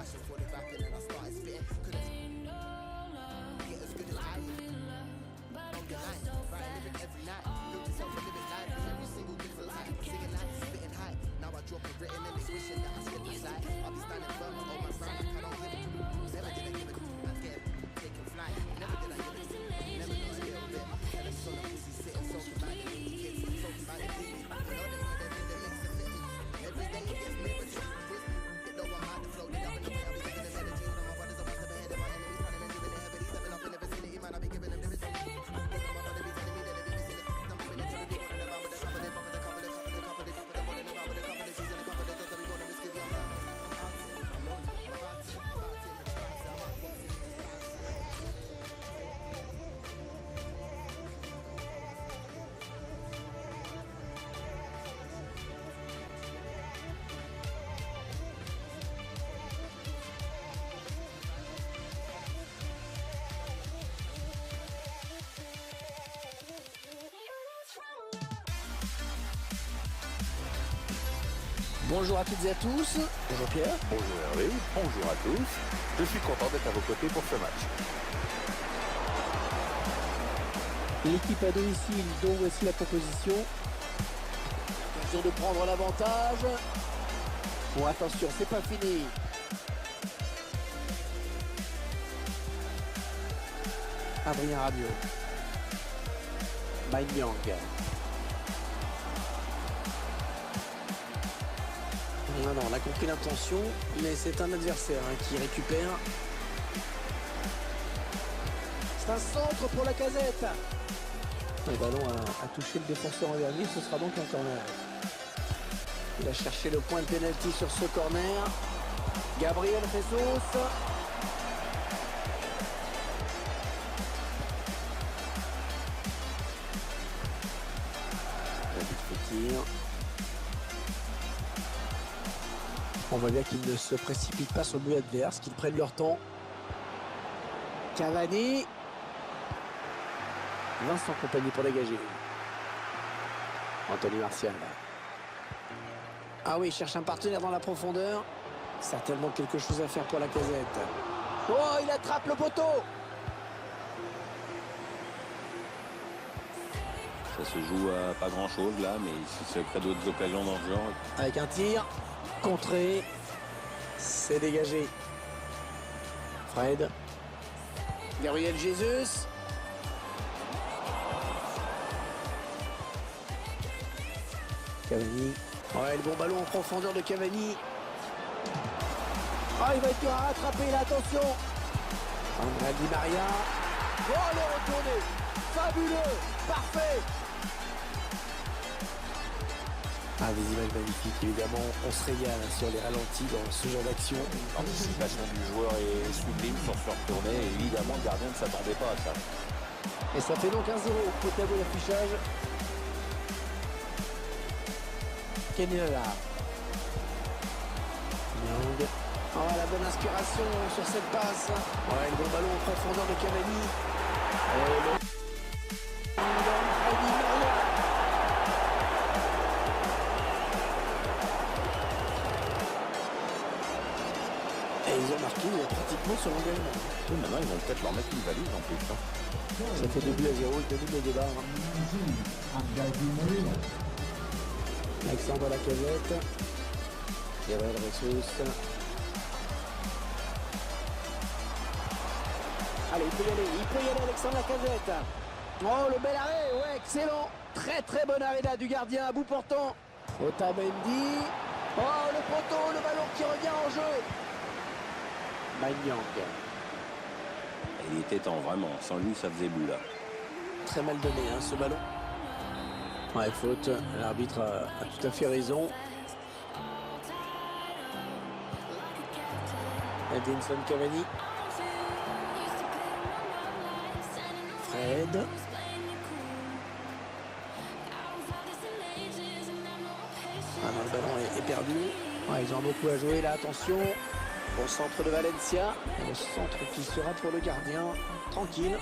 passion for the rapping and I started spitting. Couldn't get as good as I did. On the line, writing lyric every night. Built yourself a living life in every single different type. Singing like spitting high. Now I drop it written and they wishing that I skipped the slide. I'll be standing firm on my ground like I don't give it. Never did I give it. I'm getting taking flight. Never did I give it. Never know a little bit. And it's on the busy sitting, talking about the kids, talking about the things. You know they need them in the mix of it. Every day it gets me with it. It know I'm out the flow. They up in the way. I'll be giving them energy. All of my brothers are about to behead of my enemies. Running and giving it heavy. Stepping up in the vicinity, man. I'll be giving them the vicinity. Bonjour à toutes et à tous, bonjour Pierre. Bonjour Hervé, bonjour à tous. Je suis content d'être à vos côtés pour ce match. L'équipe à domicile dont voici la proposition. Attention de prendre l'avantage. Bon attention, c'est pas fini. Adrien Rabiot. Maignan. Non, on a compris l'intention, mais c'est un adversaire qui récupère. C'est un centre pour la Casette. Le ballon a touché le défenseur en dernier, ce sera donc un corner. Il a cherché le point de pénalty sur ce corner. Gabriel Jesus. Petit tir. On voit bien qu'ils ne se précipitent pas sur le but adverse, qu'ils prennent leur temps. Cavani. Vincent Kompany pour dégager. Anthony Martial. Ah oui, il cherche un partenaire dans la profondeur. Certainement quelque chose à faire pour la Casette. Oh, il attrape le poteau. Ça se joue à pas grand chose là, mais il se crée d'autres occasions dans le genre. Avec un tir. Contré, c'est dégagé. Fred. Gabriel Jesus. Cavani. Ouais, le bon ballon en profondeur de Cavani. Ah, il va être dur à rattraper là, attention. André Di Maria. Oh, le retourné. Fabuleux. Parfait. Ah, des images magnifiques, évidemment, on se régale sur les ralentis dans ce genre d'action. L'anticipation du joueur est sublime sur ce retourné, et évidemment le gardien ne s'attendait pas à ça. Et ça fait donc 1-0 au tableau d'affichage. Kenela. Young. Oh, la bonne inspiration sur cette passe. Ouais, le bon ballon en profondeur de Cavani. Et ils ont marqué pratiquement sur l'engagement. Oui, maintenant ils vont peut-être leur mettre une valise en plus. Ça fait 2-0, le double de barre. Alexandre Lacazette. Gabriel Jesus. Allez, il peut y aller Alexandre Lacazette. Oh, le bel arrêt, ouais, excellent. Très très bon arrêt là du gardien à bout portant. Otamendi. Oh, le poteau, le ballon qui revient en jeu. Maignan. Il était temps, vraiment. Sans lui, ça faisait but là. Très mal donné, ce ballon. Ouais, faute. L'arbitre a tout à fait raison. Edinson Cavani. Fred. Ah non, le ballon est perdu. Ouais, ils ont beaucoup à jouer là, attention. Bon centre de Valencia. Et le centre qui sera pour le gardien. Tranquille.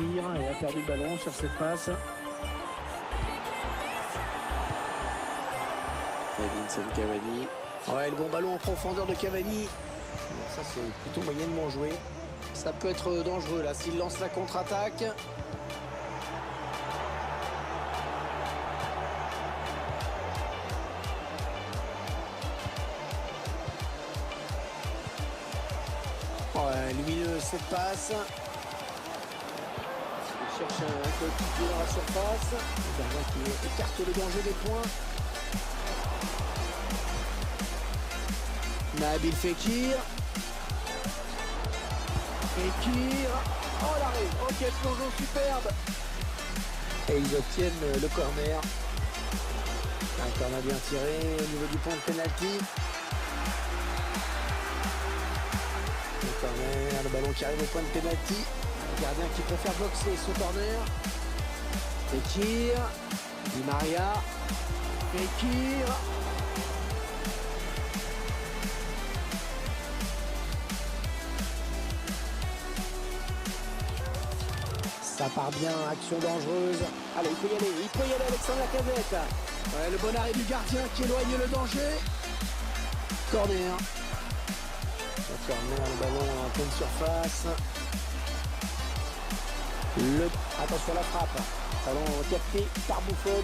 Il a perdu le ballon sur cette passe. Edinson Cavani. Ouais, le bon ballon en profondeur de Cavani. Bon, ça, c'est plutôt moyennement joué. Ça peut être dangereux, là, s'il lance la contre-attaque. Ouais, lumineux, cette passe. Il cherche un coéquipier dans la surface. Le gardien qui écarte le danger des points. Nabil Fekir. Fekir. Oh l'arrêt. Ok, plongeon superbe. Et ils obtiennent le corner. Un corner bien tiré au niveau du point de pénalty. Le corner, le ballon qui arrive au point de pénalty. Le gardien qui préfère boxer ce corner. Fekir. Di Maria. Fekir. Ça part bien, action dangereuse. Allez, il peut y aller Alexandre Lacazette. Ouais, le bon arrêt du gardien qui éloigne le danger. Corner. Le corner, le ballon en pleine surface. Attention à la frappe. Ballon capté par Buffon.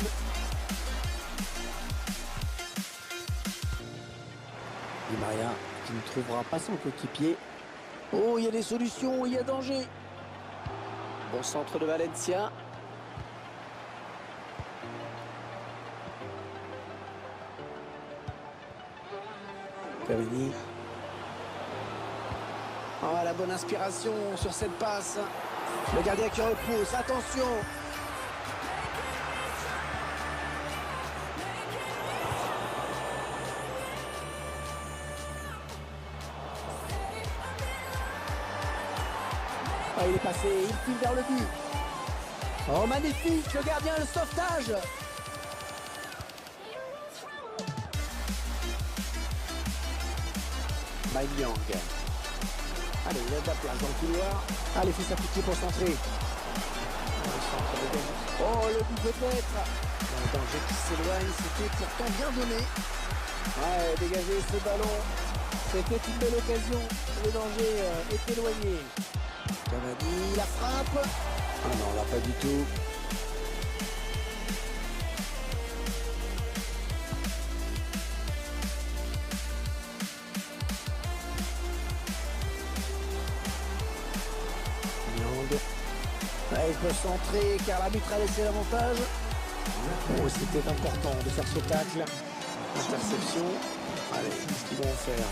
Di Maria qui ne trouvera pas son coéquipier. Oh, il y a des solutions, il y a danger. Bon centre de Valencia. Cavani. Oh, la bonne inspiration sur cette passe. Le gardien qui repousse. Attention. Oh, il est passé, il file vers le but. Oh, magnifique, le gardien, le sauvetage. Maïliang. Allez, il a de la place dans le couloir. Allez, fils appliqué pour centrer. Oh, le but peut-être. Le danger qui s'éloigne, c'était pourtant bien donné. Ouais, dégager ce ballon. C'était une belle occasion. Le danger est éloigné. Cavani, la frappe. Ah non, là pas du tout. Nyang. Il peut centrer car l'arbitre a laissé l'avantage. Oh, c'était important de faire ce tacle. Interception. Allez, qu'est-ce qu'ils vont faire?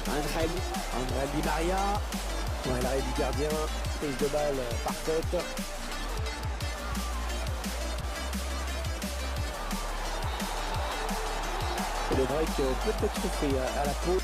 André Di Maria. Ouais, l'arrêt du gardien, prise de balle parfaite. Et le break peut être fait à la peau.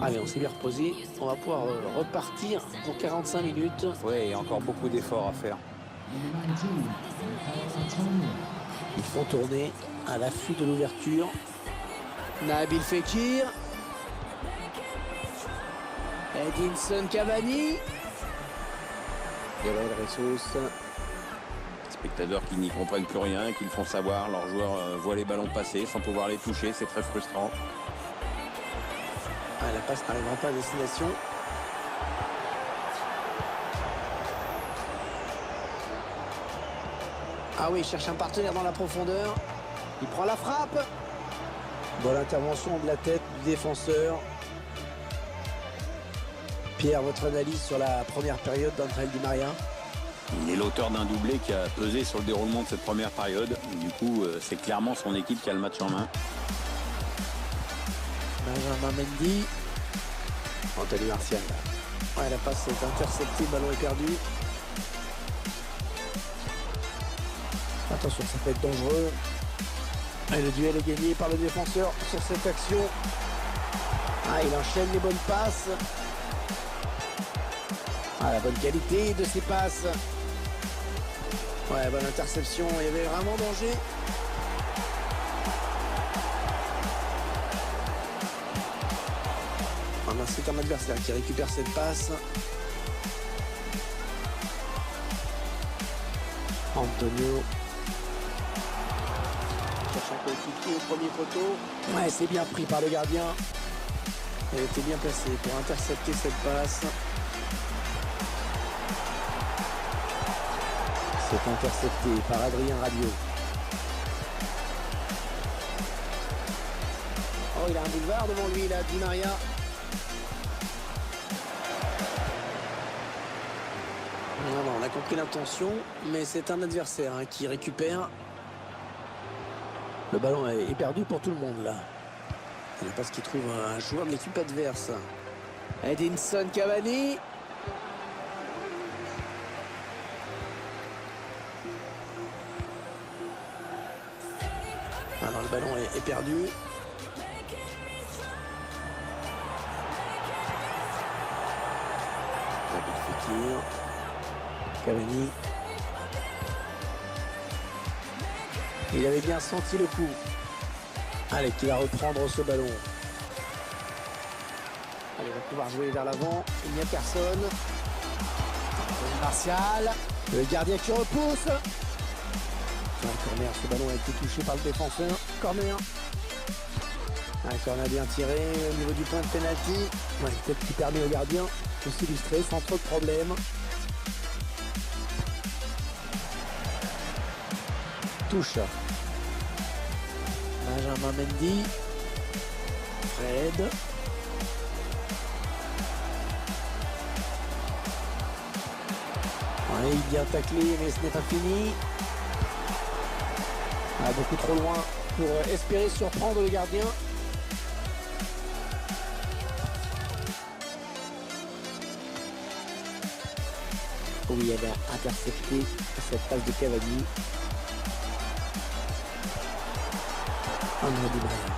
Allez, on s'est bien reposé. On va pouvoir repartir pour 45 minutes. Oui, il y a encore beaucoup d'efforts à faire. Ils font tourner à l'affût de l'ouverture. Nabil Fekir. Edinson Cavani. Gabriel Jesus. Spectateurs qui n'y comprennent plus rien, qui le font savoir. Leurs joueurs voient les ballons passer sans pouvoir les toucher. C'est très frustrant. Ah, la passe n'arrivera pas à destination. Ah oui, il cherche un partenaire dans la profondeur. Il prend la frappe. Bonne intervention de la tête du défenseur. Pierre, votre analyse sur la première période d'André Di Maria? Il est l'auteur d'un doublé qui a pesé sur le déroulement de cette première période. Du coup, c'est clairement son équipe qui a le match en main. Benjamin Mendy. Anthony Martial. Ouais, la passe est interceptée, le ballon est perdu. Attention, ça peut être dangereux. Et le duel est gagné par le défenseur sur cette action. Ah, il enchaîne les bonnes passes. Ah, la bonne qualité de ses passes. Ouais, bonne interception, il y avait vraiment danger. Ah non, c'est un adversaire qui récupère cette passe. Antonio cherche un coéquipier au premier poteau. Ouais, c'est bien pris par le gardien. Elle était bien placée pour intercepter cette passe. C'est intercepté par Adrien Rabiot. Oh, il a un boulevard devant lui, là, Di Maria. Non, on a compris l'intention, mais c'est un adversaire qui récupère. Le ballon est perdu pour tout le monde, là. Il n'y a pas ce qu'il trouve un joueur de l'équipe adverse. Edinson Cavani. Alors le ballon est perdu. Fekir. Cavani. Il avait bien senti le coup. Allez, qui va reprendre ce ballon. Allez, il va pouvoir jouer vers l'avant. Il n'y a personne. Martial. Le gardien qui repousse. Un corner, ce ballon a été touché par le défenseur. Corner. Un corner bien tiré au niveau du point de pénalty. Ouais, peut-être qui permet au gardien de s'illustrer sans trop de problèmes. Touche. Benjamin Mendy. Fred. Ouais, il vient tacler, mais ce n'est pas fini. Ah, beaucoup trop loin pour espérer surprendre le gardien. Oui, il avait intercepté cette passe de Cavani. André Di Maria.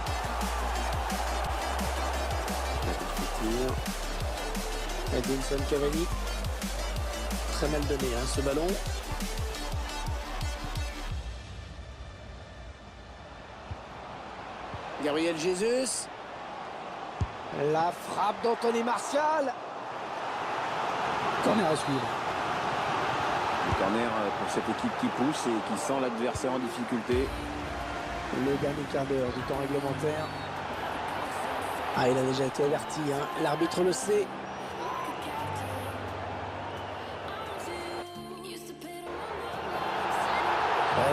Edinson Cavani. Très mal donné ce ballon. Gabriel Jesus. La frappe d'Anthony Martial. Corner à suivre. Le corner pour cette équipe qui pousse et qui sent l'adversaire en difficulté. Le dernier quart d'heure du temps réglementaire. Ah, il a déjà été averti, l'arbitre le sait.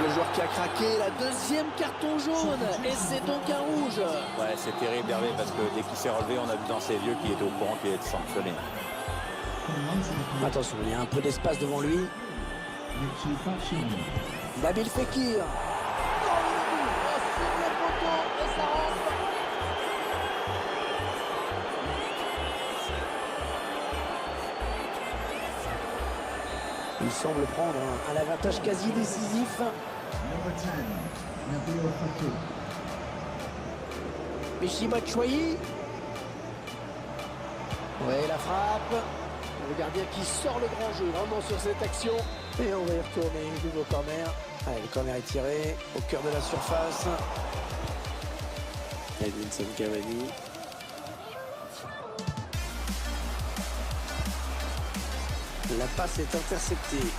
Le joueur qui a craqué, la deuxième carton jaune, et c'est donc un rouge. Ouais, c'est terrible Hervé, parce que dès qu'il s'est relevé, on a vu dans ses yeux qu'il était au courant qu'il allait être sanctionné. Attention, il y a un peu d'espace devant lui. Nabil Fekir. Il semble prendre un avantage quasi décisif. Michy Batshuayi. Ouais, la frappe. Le gardien qui sort le grand jeu vraiment sur cette action. Et on va y retourner, nouveau corner. Allez, le corner est tiré au cœur de la surface. Edinson Cavani. La passe est interceptée.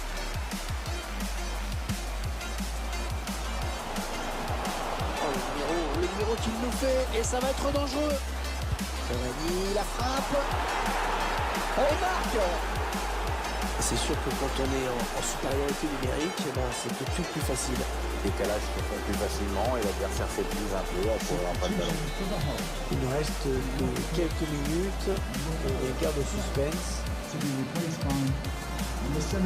Oh, le numéro qu'il nous fait, et ça va être dangereux. Cavani, la frappe. Oh, il marque. C'est sûr que quand on est en supériorité numérique, c'est tout de suite plus facile. Décalage se fait plus facilement et l'adversaire s'épuise un peu pour un pas de ballon. Il nous reste que quelques minutes. Une guerre de suspense. To be replaced by number 17,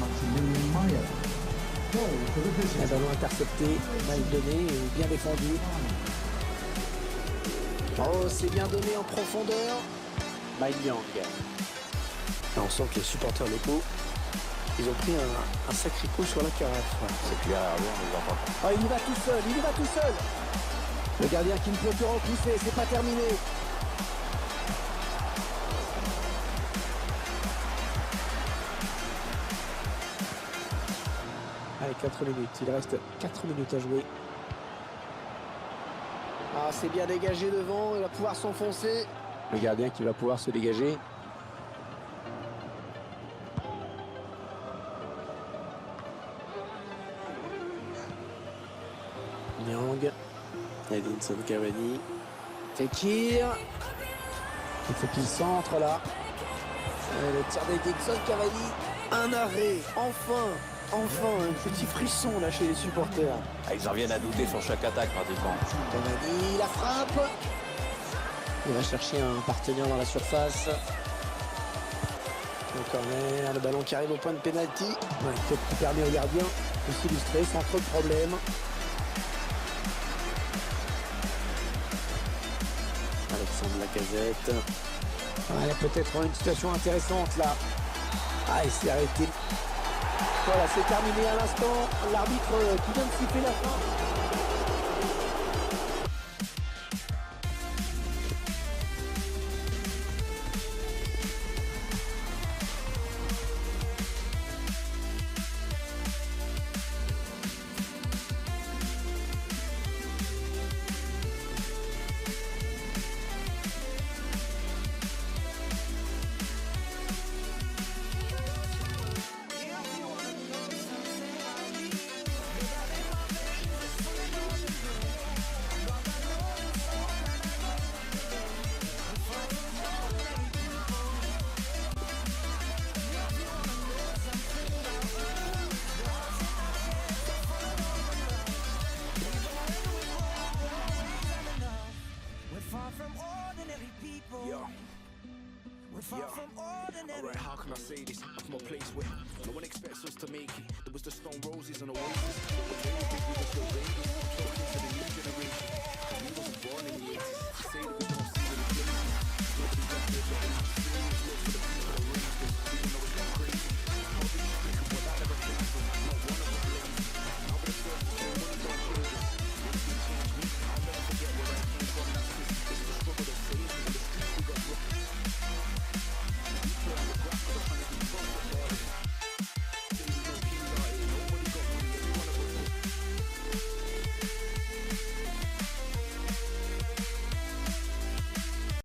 Maximilian Meyer. Goal for the Un visitors. ballon intercepté, mal donné et bien défendu. Oh, c'est bien donné en profondeur. Mai Yang. Là, on sent que les supporters locaux Ils ont pris un sacré coup sur la carafe. C'est clair, Hervé, on les entend pas. Oh, il y va tout seul, il y va tout seul. Le gardien qui ne peut que repousser, c'est pas terminé. Allez, 4 minutes, il reste 4 minutes à jouer. Ah, c'est bien dégagé devant, il va pouvoir s'enfoncer. Le gardien qui va pouvoir se dégager. Niang, Edinson Cavani, Fekir, il faut qu'il centre là. Et le tir d'Edinson Cavani, un arrêt, enfin un petit frisson là chez les supporters. Ah, ils en viennent à douter sur chaque attaque pratiquement. Cavani, la frappe, il va chercher un partenaire dans la surface. Le corner, le ballon qui arrive au point de pénalty, qui permet au gardien de s'illustrer sans trop de problème. Alexandre Lacazette. Ah, il y a peut-être une situation intéressante là. Ah, il s'est arrêté. Voilà, c'est terminé à l'instant. L'arbitre qui vient de siffler la fin.